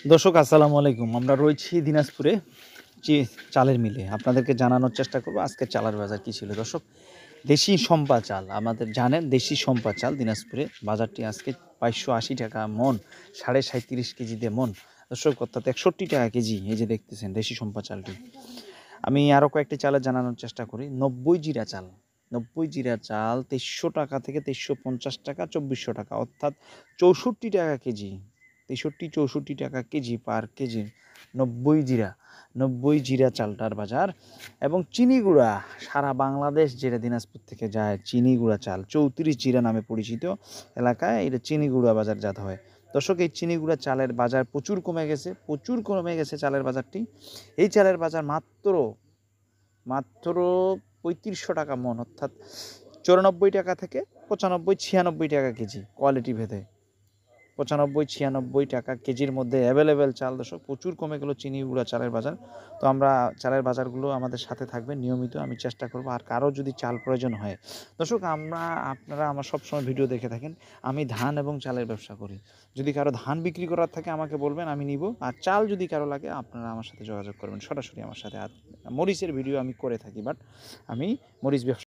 দর্শক আসসালামু আলাইকুম। আমরা রয়েছি দিনাজপুরে চালের মিলে। আপনাদেরকে জানানোর চেষ্টা করব আজকে চালের বাজার কী ছিল। দর্শক, দেশি সম্পা চাল আমাদের জানেন, দেশি সম্পা চাল দিনাজপুরে বাজারটি আজকে ২২৮০ টাকা মন, ৩.৩৭ কেজি দিয়ে মন। দর্শক, অর্থাৎ ৬১ টাকা কেজি। এই যে দেখতেছেন দেশি সম্পা চালটি। আমি আরও কয়েকটি চালের জানানোর চেষ্টা করি। ৯০ জিরা চাল, ৯০ জিরা চাল ২৩০০ টাকা থেকে ২৩৫০ টাকা, ২৪০০ টাকা, অর্থাৎ ৬৪ টাকা কেজি। ৬৩-৬৪ টাকা কেজি পার কেজি ৯০ জিরা চালটার বাজার। এবং চিনি গুঁড়া, সারা বাংলাদেশ যেটা দিনাজপুর থেকে যায় চিনি গুঁড়া চাল ৩৪ জিরা নামে পরিচিত এলাকায় এটা চিনি গুঁড়া বাজারজাত হয়। দর্শক, এই চিনি গুঁড়া চালের বাজার প্রচুর কমে গেছে চালের বাজারটি। এই চালের বাজার মাত্র ৩৫০০ টাকা মন, অর্থাৎ ৯৪ টাকা থেকে ৯৫-৯৬ টাকা কেজি কোয়ালিটি ভেদে। ৯৫-৯৬ টাকা কেজির মধ্যে অ্যাভেলেবেল চাল। দর্শক, প্রচুর কমে গেল চিনি গুঁড়া চালের বাজার। তো আমরা চালের বাজারগুলো আমাদের সাথে থাকবে নিয়মিত, আমি চেষ্টা করব। আর কারো যদি চাল প্রয়োজন হয় দর্শক, আপনারা আমার সবসময় ভিডিও দেখে থাকেন, আমি ধান এবং চালের ব্যবসা করি। যদি কারো ধান বিক্রি করার থাকে আমাকে বলবেন, আমি নিব। আর চাল যদি কারো লাগে আপনারা আমার সাথে যোগাযোগ করবেন সরাসরি আমার সাথে। আর মরিচের ভিডিও আমি করে থাকি, বাট আমি মরিচ ব্যবসা